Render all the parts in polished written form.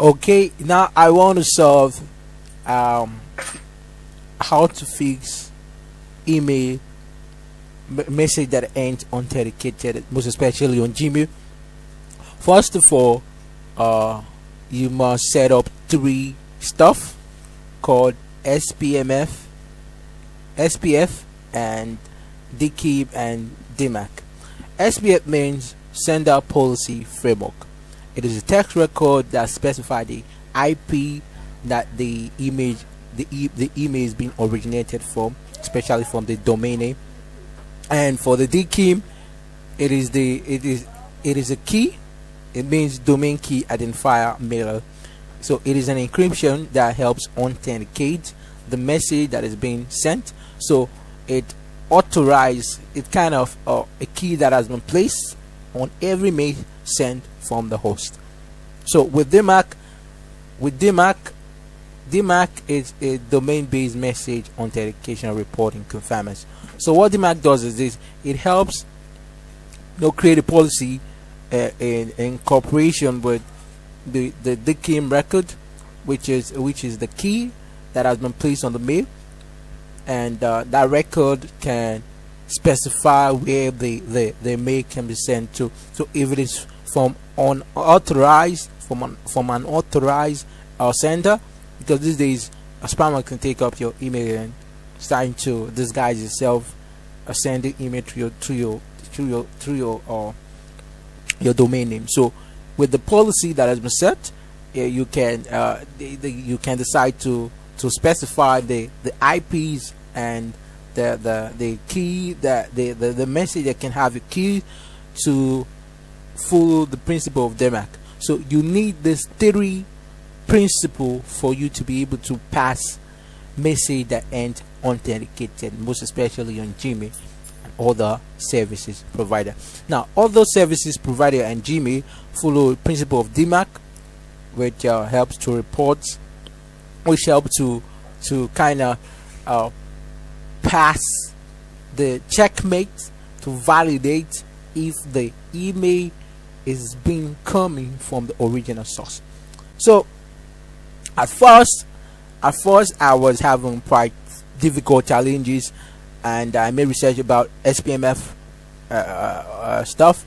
Okay, now I want to solve um, how to fix email message that ends authenticated, most especially on Gmail. First of all, you must set up three stuff called SPF, and DKIM and DMARC. SPF means Sender Policy Framework. It is a text record that specifies the IP that the image is being originated from, especially from the domain name. And for the DKIM, it is a key. It means domain key identifier mailer. So it is an encryption that helps authenticate the message that is being sent. So it authorizes it kind of a key that has been placed on every mail sent from the host. So with DMARC is a domain-based message authentication reporting conformance. So what DMARC does is this: it helps create a policy in cooperation with the DKIM record, which is the key that has been placed on the mail, and that record can specify where the mail can be sent to. So if it is from an unauthorized sender, because these days a spammer can take up your email and starting to disguise itself, sending email through your domain name. So with the policy that has been set, you can decide to specify the IPs and the key, that the message that can have a key to follow the principle of DMARC. So you need this three principle for you to be able to pass message that end authenticated, most especially on Gmail and other services provider. Now other services provider and Gmail follow the principle of DMARC, which helps to report, which helps to kind of pass the checkmate to validate if the email is being coming from the original source. So at first I was having quite difficult challenges, and I made research about SPMF stuff,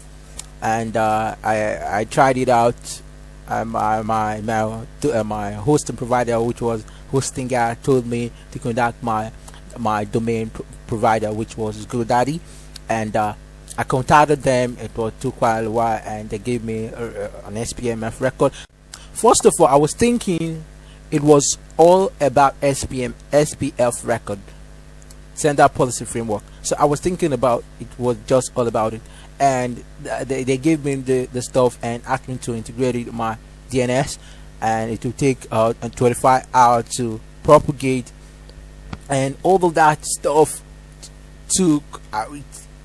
and I tried it out. My hosting provider, which was hosting guy, told me to contact my domain provider, which was GoDaddy, and I contacted them. It took quite a while, and they gave me an SPMF record. First of all, I was thinking it was all about SPF record, Sender Policy Framework. So I was thinking about it was just all about it, and they gave me the stuff and asked me to integrate it with my DNS, and it will take 25 hours to propagate, and all of that stuff took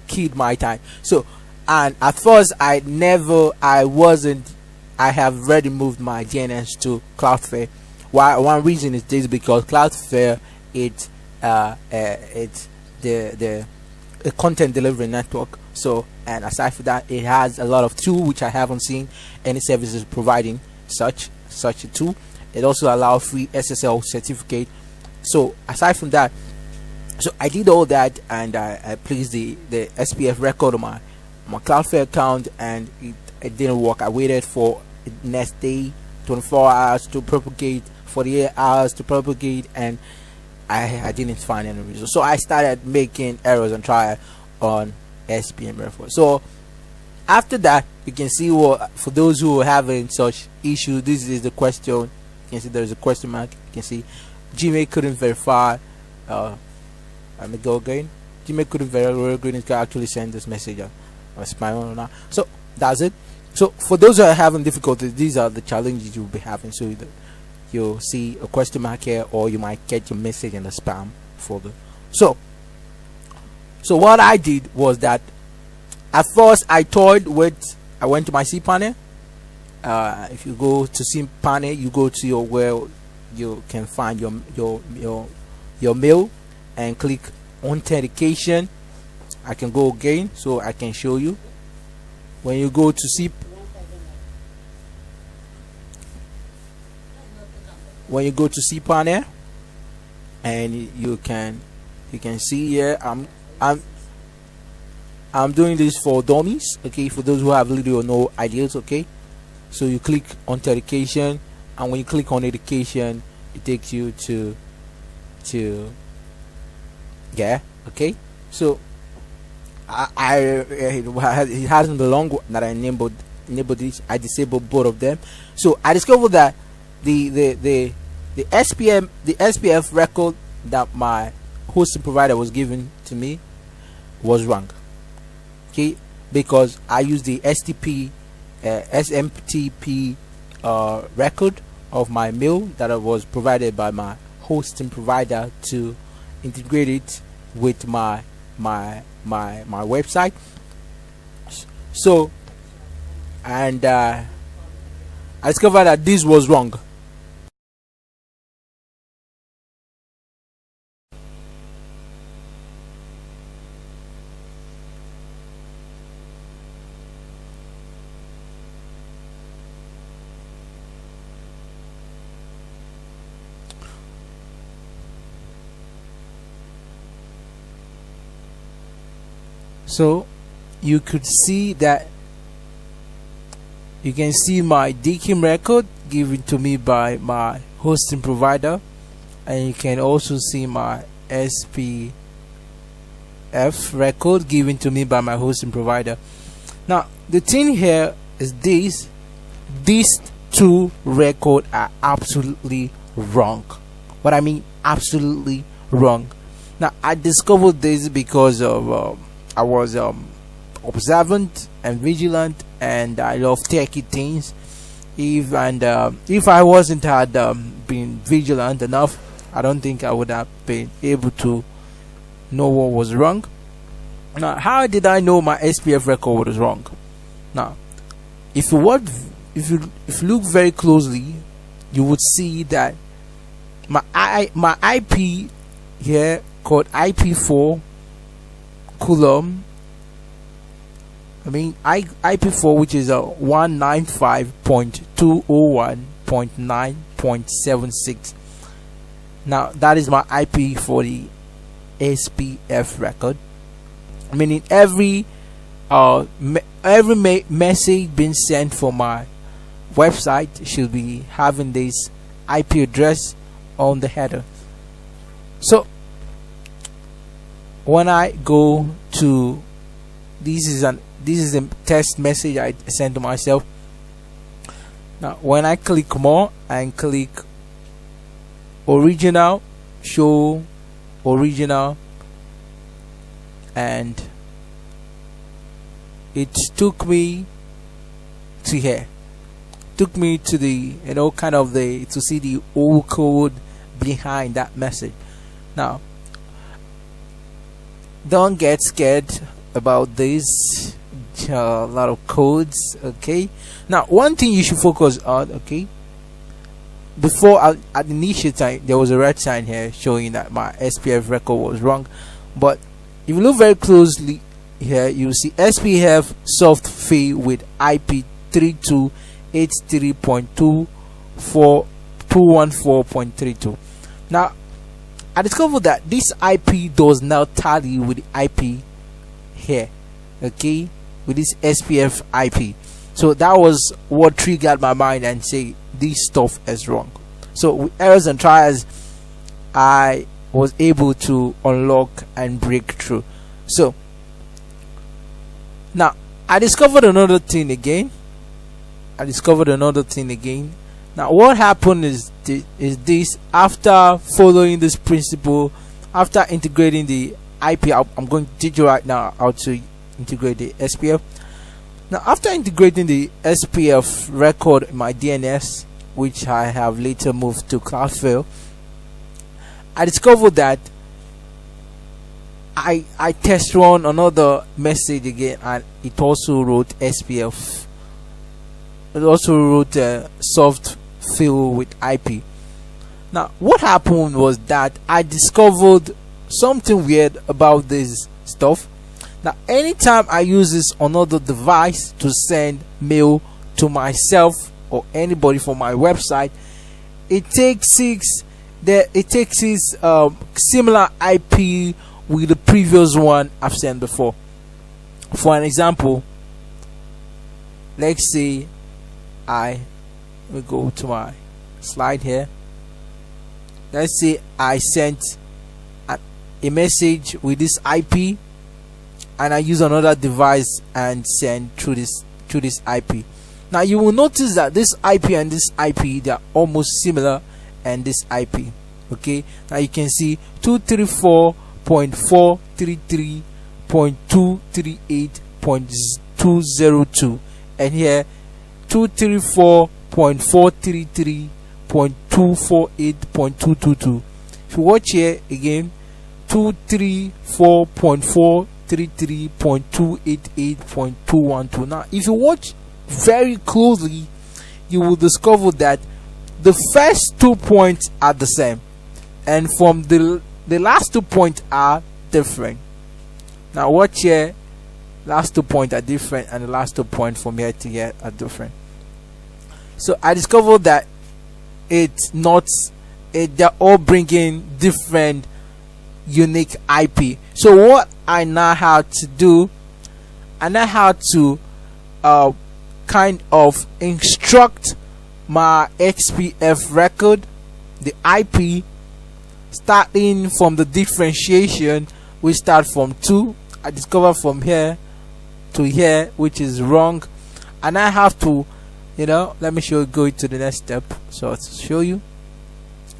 killed my time. So, and at first I have already moved my DNS to Cloudflare. One reason is this: because Cloudflare it's the content delivery network. So, and aside from that, it has a lot of tools which I haven't seen any services providing such a tool. It also allows free SSL certificate. So aside from that, so I did all that, and I placed the SPF record on my Cloudflare account, and it didn't work. I waited for the next day, 24 hours to propagate, 48 hours to propagate, and I didn't find any result. So I started making errors and try on SPM record. So after that, you can see what, for those who are having such issues, this is the question. You can see there's a question mark. You can see Gmail couldn't verify. Let me go again. Gmail couldn't verify. Couldn't actually send this message on spam or not. So that's it. So for those who are having difficulties, these are the challenges you'll be having. So you'll see a question mark here, or you might get your message in the spam folder. So what I did was that at first I went to my cPanel. If you go to cPanel, you go to where you can find your mail and click authentication. I can go again so I can show you. When you go to when you go to cPanel, and you can see here, I'm doing this for dummies, okay, for those who have little or no ideas. Okay, so you click authentication, and when you click on education, it takes you to yeah. Okay, so it hasn't been long that I enabled this. I disabled both of them. So I discovered that the SPF record that my hosting provider was giving to me was wrong. Okay, because I used the SMTP record of my mail that was provided by my hosting provider to integrate it with my website. So, and I discovered that this was wrong. So you could see that, you can see my DKIM record given to me by my hosting provider, and you can also see my SPF record given to me by my hosting provider. Now the thing here is these two records are absolutely wrong. What I mean, absolutely wrong. Now I discovered this because of I was observant and vigilant, and I love techie things. If I wasn't had been vigilant enough, I don't think I would have been able to know what was wrong. Now, how did I know my SPF record was wrong? Now, if you look very closely, you would see that my IP here, called IP4 column, IP4, which is a 195.201.9.76. now that is my IP for the SPF record, meaning every message being sent from my website should be having this IP address on the header. So when I go to, this is a test message I sent to myself. Now when I click more and click original, show original, and it took me to here, took me to the to see the old code behind that message. Now don't get scared about this, a lot of codes. Okay, now one thing you should focus on, okay, before at the initial time there was a red sign here showing that my SPF record was wrong, but if you look very closely here, you see SPF soft fail with IP 3283.214.32. now I discovered that this IP does not tally with the IP here, okay, with this SPF IP. So that was what triggered my mind and say this stuff is wrong. So with errors and trials, I was able to unlock and break through. So now I discovered another thing again. Now what happened is this, after following this principle, after integrating the IP, I'm going to teach you right now how to integrate the SPF. Now after integrating the SPF record in my DNS, which I have later moved to Cloudflare, I discovered that I test run another message again, and it also wrote SPF. It also wrote soft fill with IP. Now what happened was that I discovered something weird about this stuff. Now anytime I use this on another device to send mail to myself or anybody from my website, it takes similar IP with the previous one I've sent before. For an example, let's say we go to my slide here. Let's say I sent a message with this IP, and I use another device and send through this IP. Now you will notice that this IP and this IP, they are almost similar, and this IP. Okay, now you can see 234.433.238.202, and here 234.433.248.222. If you watch here again, 234.433.288.212. Now if you watch very closely, you will discover that the first 2 points are the same, and from the last 2 points are different. Now watch here, last 2 points are different, and the last 2 points from here to here are different. So I discovered that they're all bringing different unique IP. So what I now have to do, I now have to kind of instruct my SPF record, the IP, starting from the differentiation, we start from 2. I discover from here to here, which is wrong, and I have to, let me go to the next step. So to show you,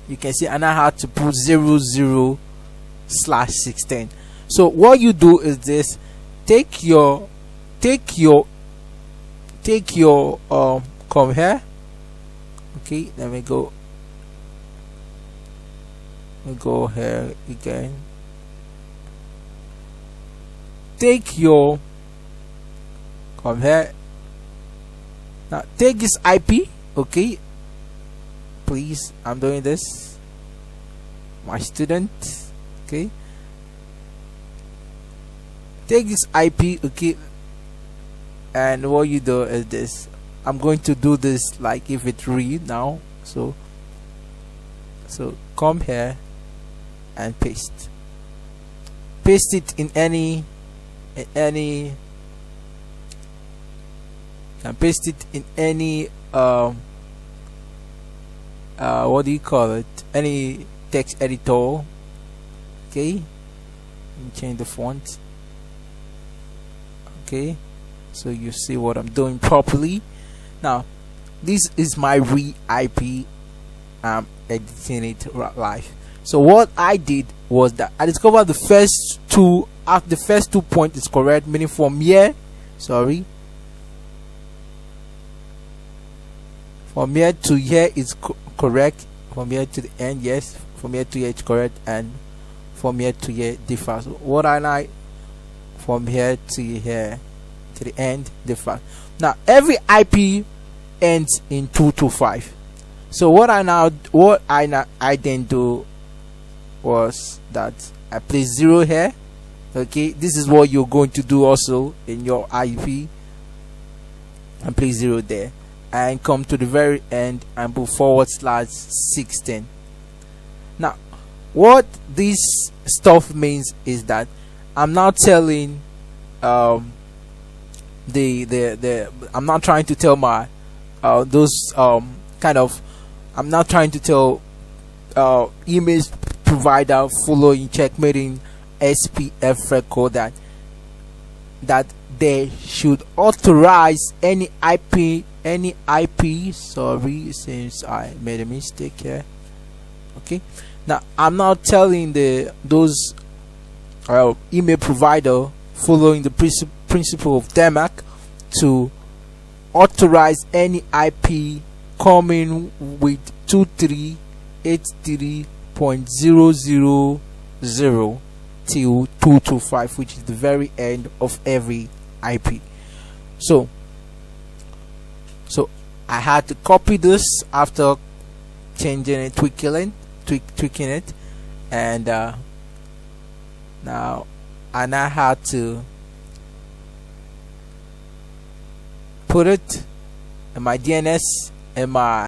you can see, and I have to put 00/16. So what you do is this: take your come here. Okay, let me go here again. Take your come here. Now take this IP. Okay, please, I'm doing this, my student. Okay, take this IP. Okay, and what you do is this. I'm going to do this like if it's read now. So come here and paste it in any and paste it in any what do you call it, any text editor. Okay, let me change the font. Okay, so you see what I'm doing properly. Now this is my re IP. I'm editing it live. So what I did was that I discovered the first 2 points is correct, meaning from here, from here to here is correct, from here to the end, yes, from here to here is correct, and from here to here differs. So what I like, from here to here to the end differs. Now every IP ends in 225. So what I then do was that I place 0 here. Okay, this is what you're going to do also in your IP, and place 0 there, and come to the very end and put /16. Now what this stuff means is that I'm now telling I'm not trying to tell my I'm not trying to tell image provider following checkmating SPF record that they should authorize any IP. Sorry, since I made a mistake here. Okay, now I'm not telling those email provider following the principle of DMARC to authorize any IP coming with 2383.000 till 225, which is the very end of every IP. So I had to copy this after changing it, tweaking it, and now I had to put it in my DNS and my